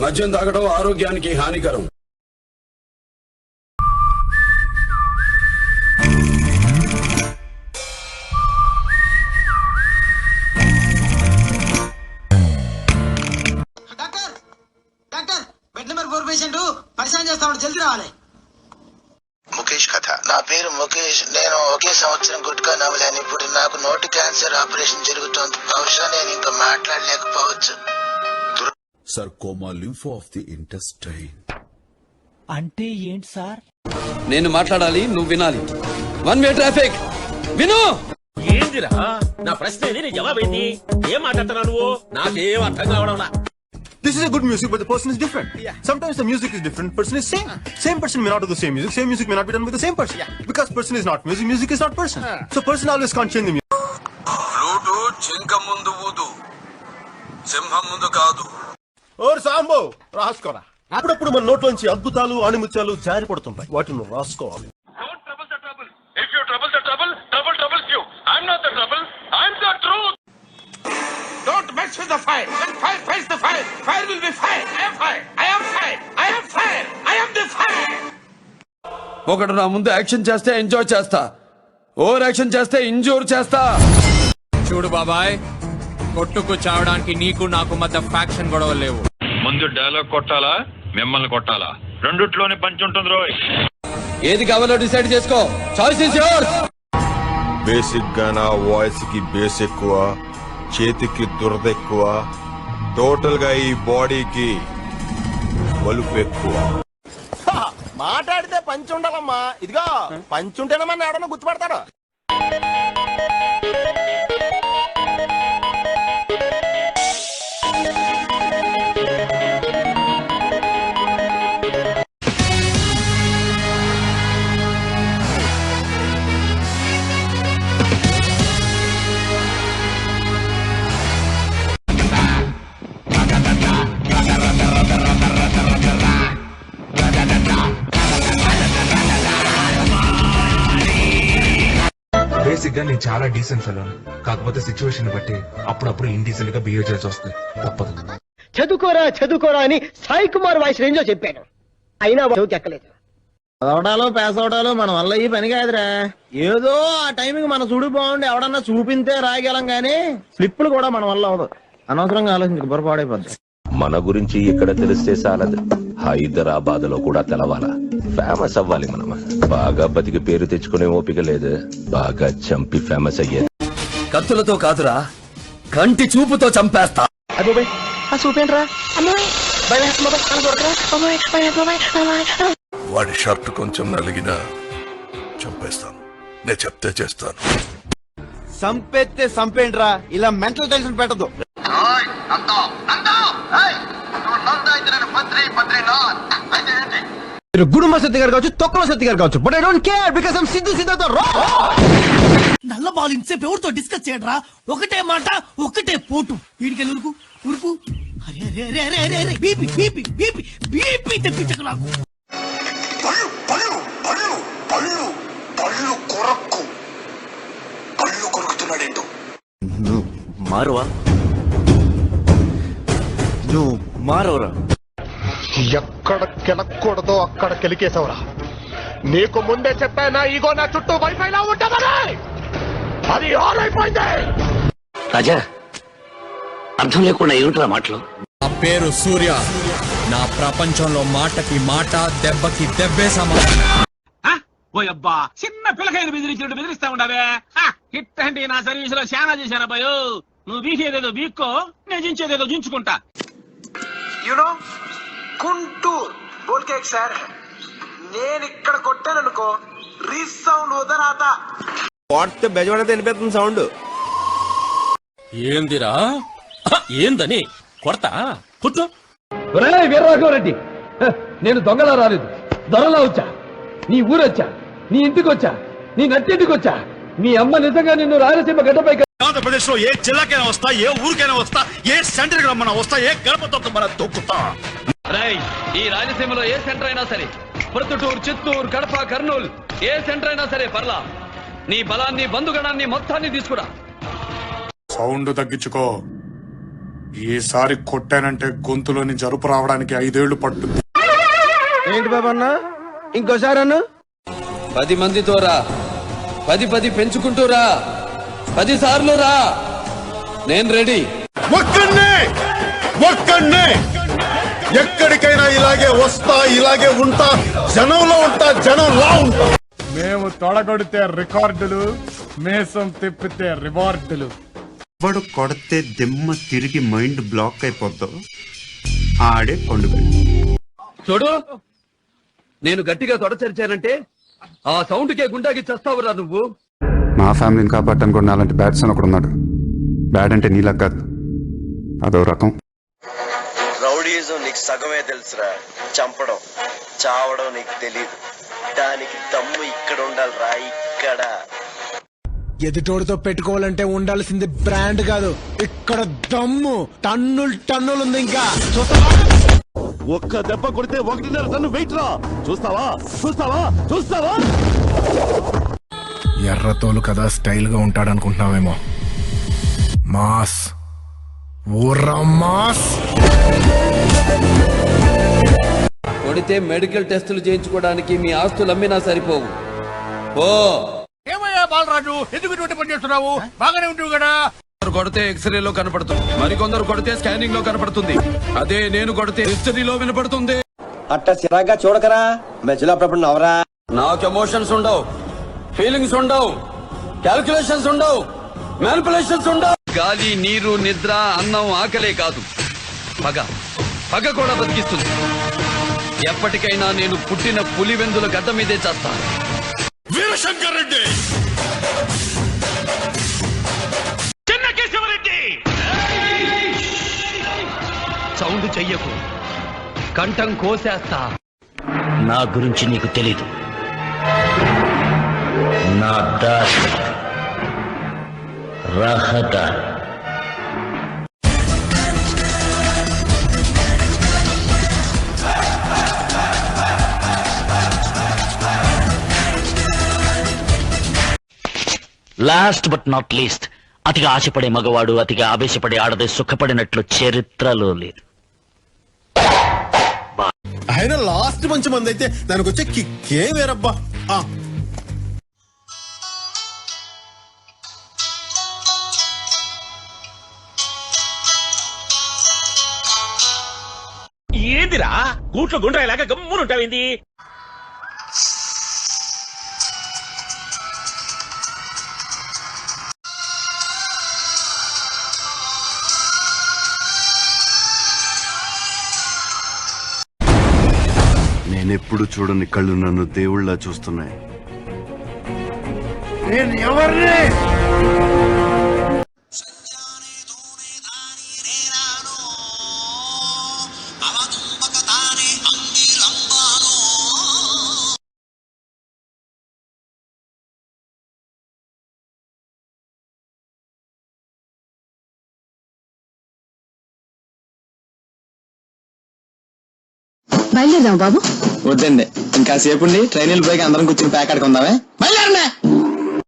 మద్యం తాగడం ఆరోగ్యానికి హానికరం. ముఖేష్ కథ. నా పేరు ముఖేష్. నేను ఒకే సంవత్సరం గుట్కా నవ్వలేను. ఇప్పుడు నాకు నోటి క్యాన్సర్ ఆపరేషన్ జరుగుతోంది. బహుశా నేను ఇంకా మాట్లాడలేకపోవచ్చు. Sarcoma lympho of the intestine. అంటే ఏంటి సార్? నేను మాట్లాడాలి, నువ్వు వినాలి. One way traffic. విను. ఏందిరా నా ప్రశ్న నీ జవాబేంటి? ఏం మాట్లాడుతున్నావు నువ్వు? నాకేం అర్థం కావడంలా. This is a good music, but the person is different. Sometimes the music is different, person is same. Same person may not do the same music may not be done with the same person. Because person is not music, music is not person. So person always can't change the music. Flute చింక ముందు ఊదు, సింహం ముందు కాదు. ఓర్ సాంబో రాసుకోరా. అప్పుడప్పుడు మన నోట్లోంచి అద్భుతాలు ఆణిముత్యాలు జారి పడుతుంటాయి. వాటిని రాసుకోవాలి. Don't trouble the trouble. If you trouble the trouble, trouble troubles you. I'm not the trouble. I'm the truth. Don't mess with the fire. When fire fights the fire, fire will be fire. I am fire. I am fire. I am fire. I am the fire. ఒకడు నా ముందు action చేస్తే enjoy చేస్తా, over action చేస్తే injure చేస్తా. చూడు బాబాయ్, కొట్టుకు చావడానికి నీకు నాకు మధ్య ఫ్యాక్షన్ గొడవలు లేవు. ముందు డైలాగ్ కొట్టాలా, మిమ్మల్ని కొట్టాలా? రెండిట్లోనే పంచి ఉంటుంది రోయ్. ఏది కావాలో డిసైడ్ చేసుకో. Choice is yours. బేసిక్ గా నా వాయిస్ కి బేస్ ఎక్కువ, చేతికి దురద ఎక్కువ, టోటల్ గా ఈ బాడీకి బలుపు ఎక్కువ. మాట్లాడితే పంచి ఉండాలమ్మా. ఇదిగో పంచి ఉంటేనే మన ఎవడన్నా గుర్తుపడతాడు. బేసిక్ గా నేను చాలా డీసెంట్ ఫెలో. కాకపోతే సిచ్యువేషన్ బట్టి అప్పుడప్పుడు ఇండీసెంట్ గా బిహేవ్ చేయాల్సి వస్తుంది. తప్పదు. చదువుకోరా అని సాయి కుమార్ వాయిస్ రేంజో చెప్పాను. అయినా ఎక్కలేదు. చదవడాలో పాస్ అవడాలో మన వల్ల ఈ పని కాదురా. ఏదో ఆ టైంకి మన చూడు బాగుండి ఎవడన్నా చూపింతే రాయగలం గానీ స్లిప్పులు కూడా మన వల్ల అవదు. అనవసరంగా ఆలోచించి పొరపాడైపోద్ది. మన గురించి ఇక్కడ తెలిస్తే చాలదు, హైదరాబాద్ లో కూడా తెలవాలా. ఫేమస్ అవ్వాలి. మనం బాగా బతికి పేరు తెచ్చుకునే ఓపిక లేదు, బాగా చంపి ఫేమస్ అయ్యేది. కత్తులతో కాదురా, కంటి చూపుతో చంపేస్తా. వాడి షర్ట్ కొంచెం నలిగినా చంపేస్తాను. నేను చెప్తే చేస్తాను. సంపేస్తే సంపేండ్రా, ఇలా మెంటల్ టెన్షన్ పెట్టదు. మీరు గుడుమ సత్తి గారు కావచ్చు, తొక్కల సత్తి గారు కావచ్చు, but I don't care because I am Siddhu Siddhartha Rao. నల్ల బాల్ ఇంతసేపు ఎవరితో డిస్కస్ చేయడరా? ఒకటే మాట, ఒకటే పోటు. వీడికెళ్ళి ఉరుకు ఉరుకు. అరే అరే అరే అరే అరే అరే బీపీ బీపీ బీపీ బీపీ తెప్పించకు నాకు. పళ్ళు పళ్ళు పళ్ళు పళ్ళు పళ్ళు కొరక్కు. పళ్ళు కొరుకుతున్నాడేంటో. నువ్వు మారవా? నువ్వు మారవరా? ఎక్కడ కెలక్కూడదో అక్కడ కెలికేసావురా. నీకు ముందే చెప్పానా ఈగో నా చుట్టూ వైఫైలా ఉంటుందని? అది ఆన్ అయిపోయింది. రాజా, అర్థం లేకుండా ఏమిట్రా మాటలు? నా పేరు సూర్య. నా ప్రపంచంలో మాటకి మాట, దెబ్బకి దెబ్బే సమానం. ఓ అబ్బా, చిన్న పిల్లకాయలు బెదిరించినట్టు బెదిరిస్తా ఉండవే. హిట్ అంటే నా సర్వీస్ లో చాలా చేశాను భయో. నువ్వు బీకేదేదో బీక్కో, నేను జించేదేదో జించుకుంటా. యూనో గుంటూరు బోల్కే సార్, నేను ఇక్కడ కొట్టాననుకో రీసౌండ్ వదరాత. కొడితే బెజవాడ వినిపిస్తుంది సౌండ్. ఏందిరా? ఏందని కొడతా పుట్టు. వీరరాఘవరెడ్డి, నేను దొంగలా రాలేదు, దొరలా వచ్చా. నీ ఊరొచ్చా, నీ ఇంటికి వచ్చా, నీ నట్టింటికి వచ్చా. మీ అమ్మ నిజంగా నిన్ను రాయలసీమ గడ్డపై ఆంధ్రప్రదేశ్ లో ఏ జిల్లాకైనా వస్తా, ఏ ఊరికైనా వస్తా, ఏ సెంటర్ కి రమ్మన్నా వస్తా, ఏ గడపతో మన తొక్కుతా. ఈ రాయలసీమలో ఏ సెంటర్ అయినా సరే, ప్రొద్దుటూరు, చిత్తూరు, కడప, కర్నూలు, ఏ సెంటర్ అయినా సరే పర్లా. నీ బలాన్ని, బంధుగణాన్ని మొత్తాన్ని తీసుకురా. సౌండ్ తగ్గించుకో. ఈసారి కొట్టానంటే గొంతులోని జరుపు రావడానికి 5 ఏళ్లు పట్టుద్ది. ఏంటి బాబు అన్న ఇంకోసారి అన్న 10 మందితో రా, 10 పెంచుకుంటూ రా, 10 సార్లు రా, నేను రెడీ. ఒక్కడే ఎక్కడికైనా ఇలాగే వస్తా, ఇలాగే ఉంటా, జనంలో ఉంటా, జనంలా ఉంటా. మేము తొడగొడితే రికార్డులు, మేసం తిప్పితే రివార్డులు. ఎవడు కొడితే దిమ్మ తిరిగి మైండ్ బ్లాక్ అయిపోద్దో ఆడే పండుగ. చూడు, నేను గట్టిగా తొడచరిచానంటే ఆ సౌండ్కే గుండాకి చస్తావురా నువ్వు. మా ఫ్యామిలీని కాపాడటానికి కూడా అలాంటి బ్యాట్స్ అని ఒకడు ఉన్నాడు. బ్యాడ్ అంటే నీలా కాదు, అదో రకం. రౌడీజం నీకు సగమే తెలుసురా, చంపడం చావడం నీకు తెలీదు. దానికి దమ్ము ఇక్కడ ఉండాలిరా, ఇక్కడ. ఎదుటోడితో పెట్టుకోవాలంటే ఉండాల్సింది బ్రాండ్ కాదు, ఇక్కడ దమ్ము. టన్నులు ఉంది. ఇంకా ఒక్క దెబ్బ కొడితే 1.5 టన్ను వెయిట్ రా. చూస్తావా? ఎర్రతోలు కదా స్టైల్ గా ఉంటాడనుకుంటున్నావేమో. మాస్, ఊర్రా మాస్. కొడితే మెడికల్ టెస్టులు చేయించుకోవడానికి మీ ఆస్తులు అమ్మినా సరిపోవు. ఓ ఏమయ్యా బాలరాజు, ఎందుకు ఇటువంటి పని చేస్తున్నావు? బాగానే ఉంటుంది కదా. కొడితే ఎక్స్రేలో కనపడుతుంది, మరికొందరు కొడితే స్కానింగ్ లో కనపడుతుంది, అదే నేను కొడితే హిస్టరీలో వినపడుతుంది. అట్ట సిరాగా చూడకరా, మధ్యలో అప్పుడప్పుడు నవరా. నాకు ఎమోషన్స్ ఉండవు, ఫీలింగ్స్ ఉండవు, క్యాల్కులేషన్స్ ఉండవు, మ్యానిపులేషన్స్ ఉండవు. గాలి, నీరు, నిద్ర, అన్నం, ఆకలే కాదు, పగ కూడా బతికిస్తుంది. ఎప్పటికైనా నేను పుట్టిన పులివెందుల గడ్డ మీదే చేస్తాను. వీరశంకర్ రెడ్డి, సౌండ్ చెయ్యకు, కంఠం కోసేస్తా. నా గురించి నీకు తెలీదు. నా దారి రహదారి. లాస్ట్ బట్ నాట్ లీస్ట్, అతిగా ఆశపడే మగవాడు అతిగా ఆవేశపడే ఆడది సుఖపడినట్లు చరిత్రలో లేదు. ఆయన లాస్ట్ మంచి మంది అయితే దానికి వచ్చే కిక్కే వేరబ్బా. ఏందిరా కూట్లో గుండ్రాయిలాగా గమ్మునుంటావింది? నేనెప్పుడు చూడని కళ్ళు నన్ను దేవుళ్ళ చూస్తున్నాయి. నేను ఎవరిని? బయలుదేరాం బాబు. వద్దండి, ఇంకాసేపు ట్రైన్ వెళ్ళిపోయి అందరం కూర్చొని ప్యాక్ ఆడుకుందామే. బయలుదేరండి.